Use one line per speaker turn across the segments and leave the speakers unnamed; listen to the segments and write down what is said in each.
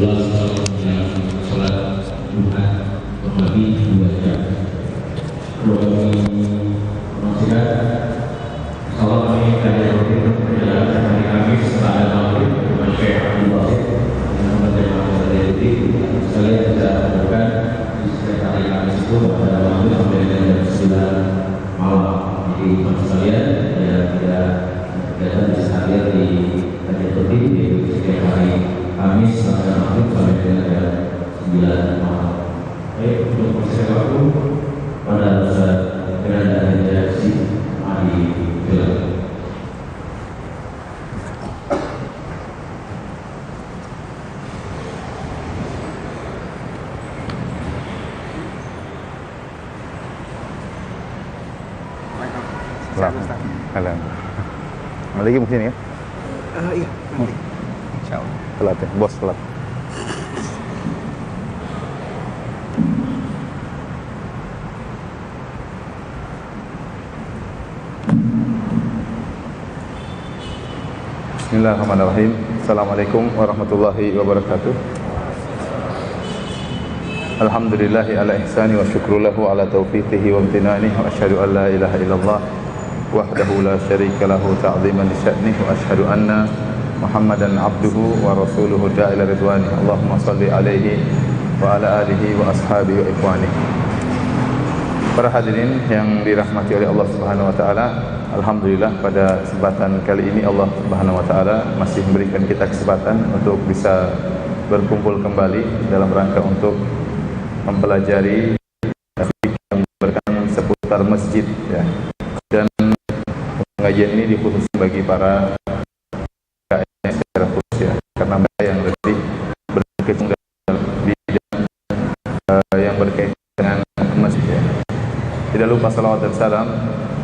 11 yang sholat Jumat berbagi 2 jam. Kalau kami dari rutin perjalanan hari Kamis setelah ada maghrib dengan Syekh Abdul Basit dengan berjamaah dari sekalian bisa lakukan di setiap hari Kamis itu pada maghrib sampai dengan jam 9 malam. Jadi sekalian ya tidak bisa hadir di hari rutin di setiap hari Kamis pada maghrib sampai dengan jam 9 malam. Baik, untuk proses waktu pada saat keadaan redaksi Adi Jelas.
Salam. Lagi mungkin ya?
Iya, nanti. Insyaallah.
Telat ya, bos telat. Bismillahirrahmanirrahim. Assalamualaikum warahmatullahi wabarakatuh. Alhamdulillahi ala ihsani wa syukru lahu ala taufiqihi wa amtinanihi wa asyhadu an la ilaha illallah wahdahu la syarika lahu ta'ziman li sya'nihi wa asyhadu anna Muhammadan abduhu wa rasuluhu da'ila ridwani. Allahumma salli alaihi wa ala alihi wa ashabihi wa ikhwanihi. Para hadirin yang dirahmati oleh Allah Subhanahu wa taala, alhamdulillah pada kesempatan kali ini Allah Subhanahu wa taala masih memberikan kita kesempatan untuk bisa berkumpul kembali dalam rangka untuk mempelajari yang berkaitan seputar masjid ya. Dan pengajian ini dikhususkan bagi para KM secara khusus ya, karena mereka yang lebih berkecimpung dalam bidang yang berkaitan dengan masjid ya. Tidak lupa salawat dan salam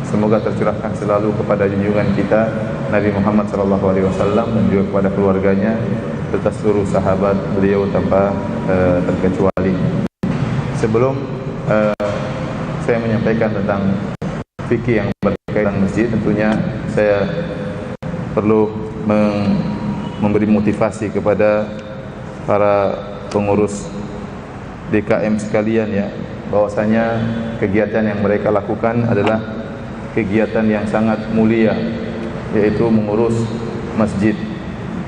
semoga tercurahkan selalu kepada junjungan kita Nabi Muhammad SAW dan juga kepada keluarganya serta seluruh sahabat beliau tanpa terkecuali. Sebelum saya menyampaikan tentang fikih yang berkaitan masjid, tentunya saya perlu memberi motivasi kepada para pengurus DKM sekalian ya, bahwasanya kegiatan yang mereka lakukan adalah kegiatan yang sangat mulia, yaitu mengurus masjid.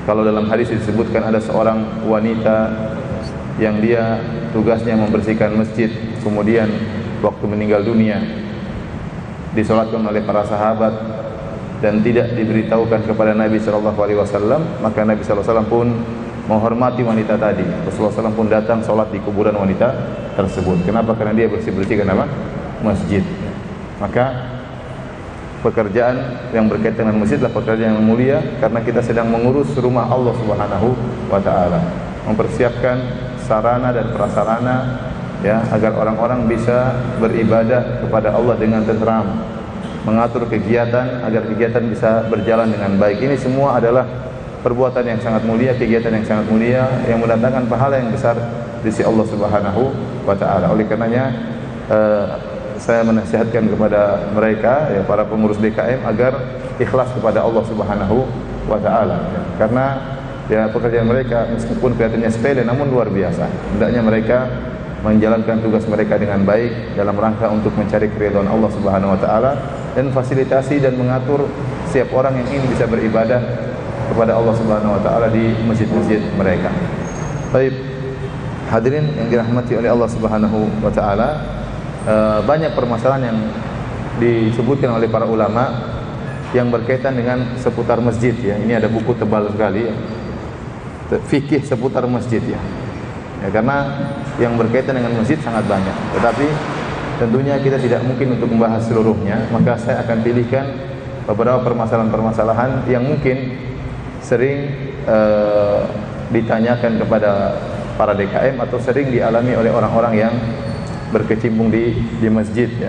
Kalau dalam hadis disebutkan ada seorang wanita yang dia tugasnya membersihkan masjid, kemudian waktu meninggal dunia disolatkan oleh para sahabat dan tidak diberitahukan kepada Nabi SAW, maka Nabi SAW pun menghormati wanita tadi. Rasulullah SAW pun datang solat di kuburan wanita tersebut. Kenapa? Karena dia bersih-bersihkan apa? Masjid. Maka pekerjaan yang berkaitan dengan masjid adalah pekerjaan yang mulia, karena kita sedang mengurus rumah Allah Subhanahu wa taala, mempersiapkan sarana dan prasarana ya, agar orang-orang bisa beribadah kepada Allah dengan tenteram, mengatur kegiatan agar kegiatan bisa berjalan dengan baik. Ini semua adalah perbuatan yang sangat mulia, kegiatan yang sangat mulia yang mendatangkan pahala yang besar di sisi Allah Subhanahu wa taala. Oleh karenanya saya menasihatkan kepada mereka ya, para pengurus DKM agar ikhlas kepada Allah Subhanahu wa taala ya. Karena ya pekerjaan mereka meskipun kelihatannya sepele namun luar biasa. Hendaknya mereka menjalankan tugas mereka dengan baik dalam rangka untuk mencari keridhaan Allah Subhanahu wa taala dan fasilitasi dan mengatur setiap orang yang ingin bisa beribadah kepada Allah Subhanahu wa taala di masjid-masjid mereka. Baik, hadirin yang dirahmati oleh Allah Subhanahu wa taala, banyak permasalahan yang disebutkan oleh para ulama yang berkaitan dengan seputar masjid ya. Ini ada buku tebal sekali ya, fikih seputar masjid ya. Karena yang berkaitan dengan masjid sangat banyak, tetapi tentunya kita tidak mungkin untuk membahas seluruhnya, maka saya akan pilihkan beberapa permasalahan-permasalahan yang mungkin sering ditanyakan kepada para DKM atau sering dialami oleh orang-orang yang berkecimpung di masjid ya.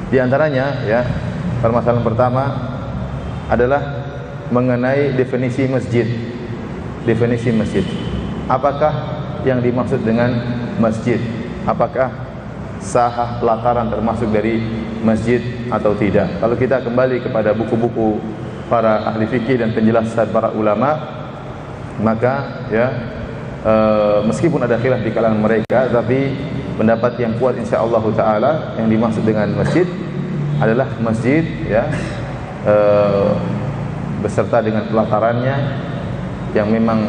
Di antaranya ya, permasalahan pertama adalah mengenai definisi masjid. Definisi masjid. Apakah yang dimaksud dengan masjid? Apakah sah pelataran termasuk dari masjid atau tidak? Kalau kita kembali kepada buku-buku para ahli fikih dan penjelasan para ulama, maka ya meskipun ada khilaf di kalangan mereka, tapi pendapat yang kuat insyaallah taala yang dimaksud dengan masjid adalah masjid ya, beserta dengan pelatarannya yang memang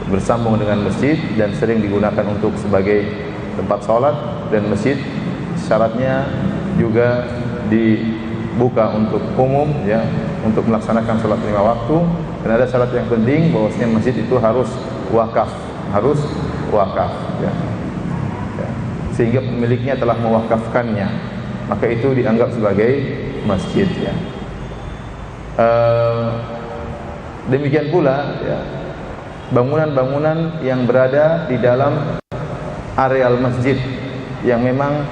bersambung dengan masjid dan sering digunakan untuk sebagai tempat sholat, dan masjid syaratnya juga dibuka untuk umum ya, untuk melaksanakan sholat 5 waktu. Dan ada syarat yang penting bahwasanya masjid itu harus wakaf, ya. Ya. Sehingga pemiliknya telah mewakafkannya, maka itu dianggap sebagai masjid ya. Demikian pula ya, bangunan-bangunan yang berada di dalam areal masjid yang memang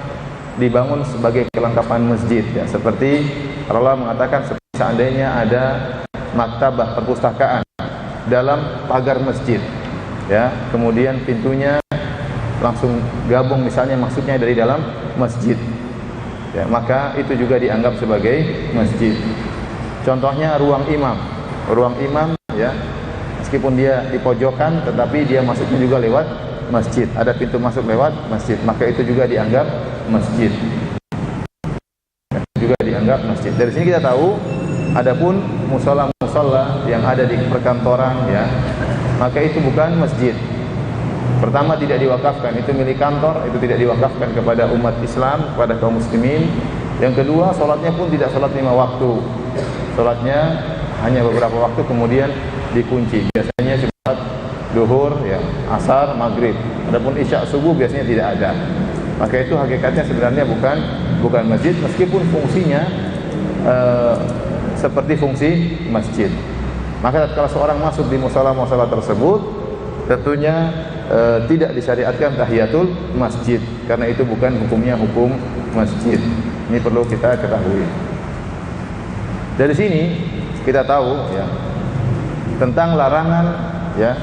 dibangun sebagai kelengkapan masjid ya, seperti Allah mengatakan seandainya ada maktabah perpustakaan dalam pagar masjid ya, kemudian pintunya langsung gabung misalnya maksudnya dari dalam masjid ya, maka itu juga dianggap sebagai masjid. Contohnya ruang imam ya, meskipun dia di pojokan tetapi dia masuknya juga lewat masjid, ada pintu masuk lewat masjid, maka itu juga dianggap masjid ya, juga dianggap masjid. Dari sini kita tahu adapun musola-musola yang ada di perkantoran ya, maka itu bukan masjid. Pertama, tidak diwakafkan, itu milik kantor, itu tidak diwakafkan kepada umat Islam, kepada kaum muslimin. Yang kedua, sholatnya pun tidak sholat 5 waktu, sholatnya hanya beberapa waktu kemudian dikunci, biasanya sholat duhur ya, asar, maghrib. Adapun isya subuh biasanya tidak ada. Maka itu hakikatnya sebenarnya bukan masjid, meskipun fungsinya seperti fungsi masjid. Maka kalau seorang masuk di musola-musola tersebut, tentunya tidak disyariatkan tahiyatul masjid, karena itu bukan hukumnya hukum masjid. Ini perlu kita ketahui. Dari sini kita tahu ya tentang larangan ya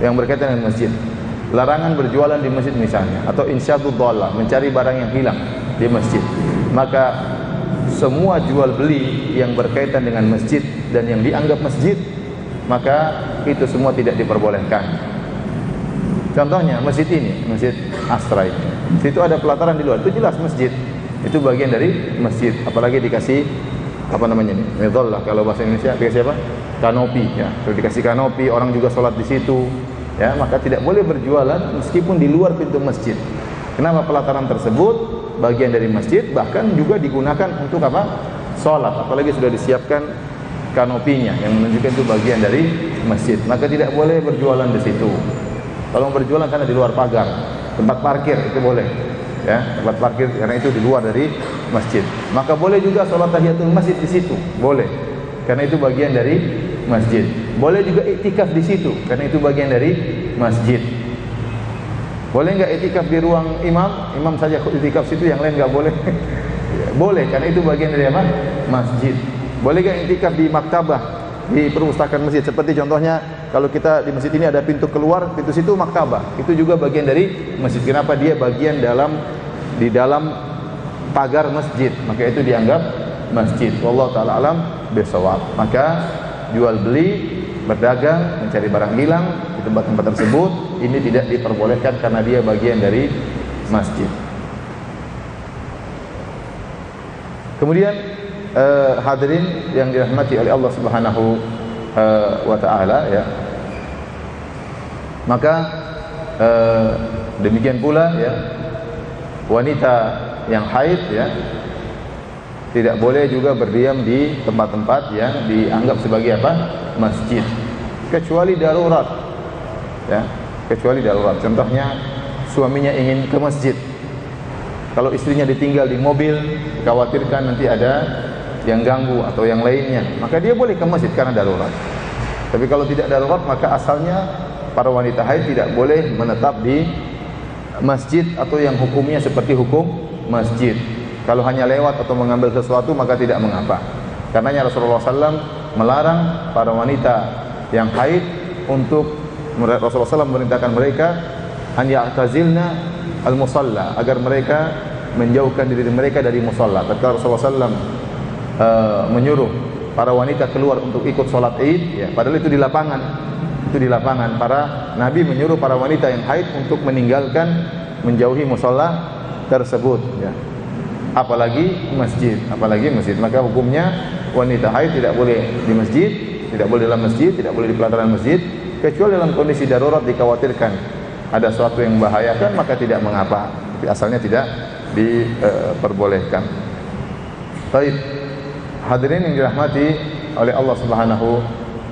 yang berkaitan dengan masjid. Larangan berjualan di masjid misalnya, atau insyadud dhallah, mencari barang yang hilang di masjid. Maka semua jual beli yang berkaitan dengan masjid dan yang dianggap masjid, maka itu semua tidak diperbolehkan. Contohnya masjid ini, Masjid Astra ini, situ ada pelataran di luar, itu jelas masjid, itu bagian dari masjid. Apalagi dikasih apa namanya ini, medhallah kalau bahasa Indonesia, dikasih apa? Kanopi ya. Kalau dikasih kanopi, orang juga sholat di situ ya, maka tidak boleh berjualan meskipun di luar pintu masjid. Kenapa? Pelataran tersebut bagian dari masjid, bahkan juga digunakan untuk apa? Sholat. Apalagi sudah disiapkan kanopinya yang menunjukkan itu bagian dari masjid, maka tidak boleh berjualan di situ. Kalau berjualan karena di luar pagar, tempat parkir itu boleh ya, tempat parkir karena itu di luar dari masjid. Maka boleh juga sholat tahiyatul masjid di situ, boleh, karena itu bagian dari masjid. Boleh juga iktikaf di situ, karena itu bagian dari masjid. Boleh nggak iktikaf di ruang imam saja iktikaf situ, yang lain nggak boleh? Boleh, karena itu bagian dari apa? Masjid. Boleh nggak iktikaf di maktabah, di perpustakaan masjid? Seperti contohnya kalau kita di masjid ini ada pintu keluar, pintu situ maktabah, itu juga bagian dari masjid. Kenapa? Dia bagian di dalam pagar masjid, maka itu dianggap masjid. Wallahu taala alam bisawab. Maka jual beli, berdagang, mencari barang hilang di tempat-tempat tersebut, ini tidak diperbolehkan karena dia bagian dari masjid. Kemudian hadirin yang dirahmati oleh Allah Subhanahu wa taala ya. Maka demikian pula ya, wanita yang haid ya tidak boleh juga berdiam di tempat-tempat yang dianggap sebagai apa? Masjid, kecuali darurat ya, kecuali darurat. Contohnya suaminya ingin ke masjid, kalau istrinya ditinggal di mobil, dikhawatirkan nanti ada yang ganggu atau yang lainnya, maka dia boleh ke masjid karena darurat. Tapi kalau tidak darurat, maka asalnya para wanita haid tidak boleh menetap di masjid atau yang hukumnya seperti hukum masjid. Kalau hanya lewat atau mengambil sesuatu, maka tidak mengapa. Karenanya Rasulullah SAW melarang para wanita yang haid untuk, Rasulullah SAW memerintahkan mereka an ya'tazilna al-musalla, agar mereka menjauhkan diri mereka dari musalla. Ketika Rasulullah SAW menyuruh para wanita keluar untuk ikut sholat Id, ya, padahal itu di lapangan. Itu di lapangan. Para Nabi menyuruh para wanita yang haid untuk meninggalkan, menjauhi musola tersebut, ya. Apalagi masjid. Maka hukumnya wanita haid tidak boleh di masjid, tidak boleh dalam masjid, tidak boleh di pelataran masjid, kecuali dalam kondisi darurat dikhawatirkan ada sesuatu yang membahayakan, maka tidak mengapa. Tapi asalnya tidak diperbolehkan. Baik, hadirin yang dirahmati oleh Allah Subhanahu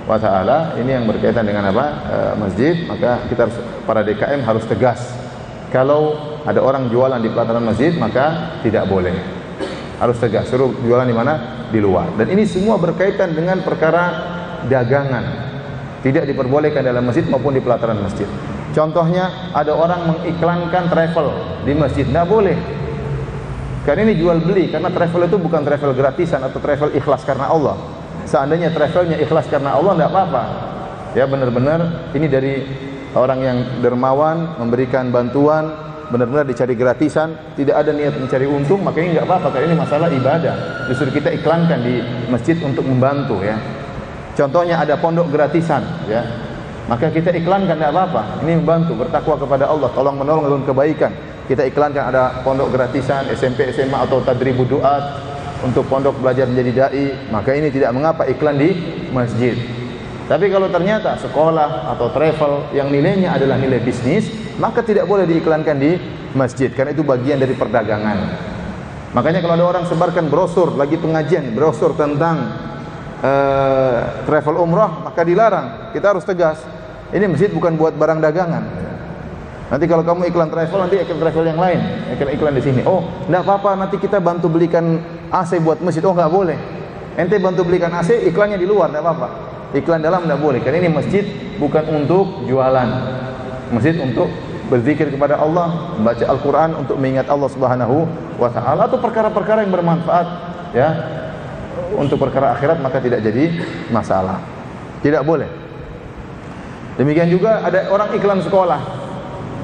wa taala, ini yang berkaitan dengan apa? Masjid. Maka kita harus, para DKM harus tegas. Kalau ada orang jualan di pelataran masjid, maka tidak boleh. Harus tegas, suruh jualan di mana? Di luar. Dan ini semua berkaitan dengan perkara dagangan. Tidak diperbolehkan dalam masjid maupun di pelataran masjid. Contohnya, ada orang mengiklankan travel di masjid, tidak boleh. Karena ini jual beli, karena travel itu bukan travel gratisan atau travel ikhlas karena Allah. Seandainya travelnya ikhlas karena Allah, tidak apa-apa. Ya, benar-benar ini dari orang yang dermawan, memberikan bantuan, benar-benar dicari gratisan, tidak ada niat mencari untung, maka ini tidak apa-apa, karena ini masalah ibadah. Justru kita iklankan di masjid untuk membantu, ya. Contohnya ada pondok gratisan, ya, maka kita iklankan, tidak apa-apa. Ini membantu, bertakwa kepada Allah, tolong menolong dalam kebaikan. Kita iklankan ada pondok gratisan, SMP, SMA atau tadribu duat untuk pondok belajar menjadi dai, maka ini tidak mengapa iklan di masjid. Tapi kalau ternyata sekolah atau travel yang nilainya adalah nilai bisnis, maka tidak boleh diiklankan di masjid, karena itu bagian dari perdagangan. Makanya kalau ada orang sebarkan brosur, lagi pengajian, brosur tentang travel umrah, maka dilarang. Kita harus tegas. Ini masjid bukan buat barang dagangan. Nanti kalau kamu iklan travel, nanti iklan travel yang lain, iklan di sini. Oh, tidak apa-apa, nanti kita bantu belikan AC buat masjid. Oh, nggak boleh. Ente bantu belikan AC, iklannya di luar, tidak apa-apa. Iklan dalam tidak boleh. Karena ini masjid bukan untuk jualan. Masjid untuk berzikir kepada Allah, membaca Al-Quran, untuk mengingat Allah Subhanahu wa taala, atau perkara-perkara yang bermanfaat, ya, untuk perkara akhirat, maka tidak jadi masalah. Tidak boleh. Demikian juga ada orang iklan sekolah,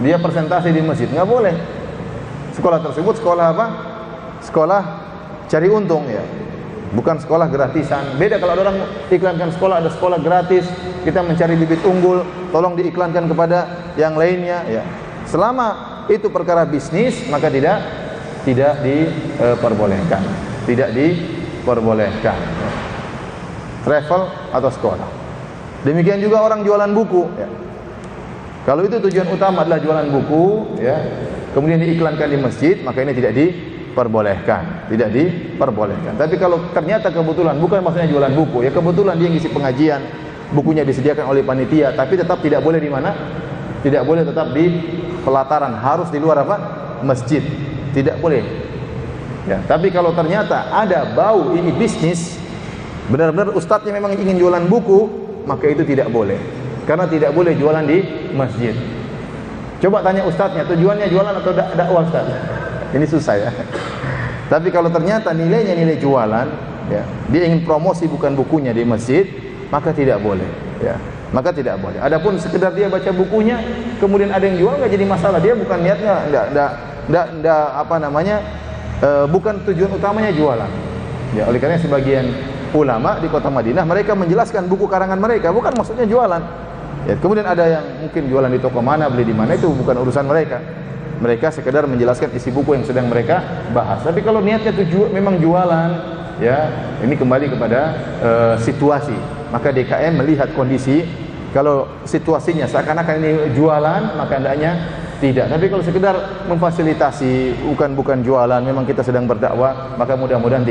dia presentasi di masjid, nggak boleh. Sekolah tersebut sekolah apa? Sekolah cari untung, ya, bukan sekolah gratisan. Beda kalau ada orang iklankan sekolah, ada sekolah gratis, kita mencari bibit unggul, tolong diiklankan kepada yang lainnya, ya. Selama itu perkara bisnis, maka tidak diperbolehkan. Tidak diperbolehkan. Travel atau sekolah. Demikian juga orang jualan buku, ya. Kalau itu tujuan utama adalah jualan buku, ya, kemudian diiklankan di masjid, maka ini tidak diperbolehkan. Tidak diperbolehkan. Tapi kalau ternyata kebetulan, bukan maksudnya jualan buku, ya, kebetulan dia ngisi pengajian, bukunya disediakan oleh panitia, tapi tetap tidak boleh di mana? Tidak boleh tetap di pelataran, harus di luar apa? Masjid. Tidak boleh. Ya, tapi kalau ternyata ada bau ini bisnis, benar-benar ustadznya memang ingin jualan buku, maka itu tidak boleh. Karena tidak boleh jualan di masjid. Coba tanya ustadznya, tujuannya jualan atau dakwah ustaz? Ini susah, ya. Tapi kalau ternyata nilainya nilai jualan, ya, dia ingin promosi bukan bukunya di masjid, maka tidak boleh, ya. Maka tidak boleh. Adapun sekedar dia baca bukunya, kemudian ada yang jual, nggak jadi masalah. Dia bukan niatnya, enggak apa namanya, bukan tujuan utamanya jualan. Ya, oleh karena sebagian ulama di kota Madinah, mereka menjelaskan buku karangan mereka, bukan maksudnya jualan. Ya, kemudian ada yang mungkin jualan di toko mana, beli di mana, itu bukan urusan mereka. Mereka sekedar menjelaskan isi buku yang sedang mereka bahas. Tapi kalau niatnya memang jualan, ya, ini kembali kepada situasi. Maka DKM melihat kondisi. Kalau situasinya seakan-akan ini jualan, maka hendaknya tidak. Tapi kalau sekedar memfasilitasi, bukan jualan, memang kita sedang berdakwah, maka mudah-mudahan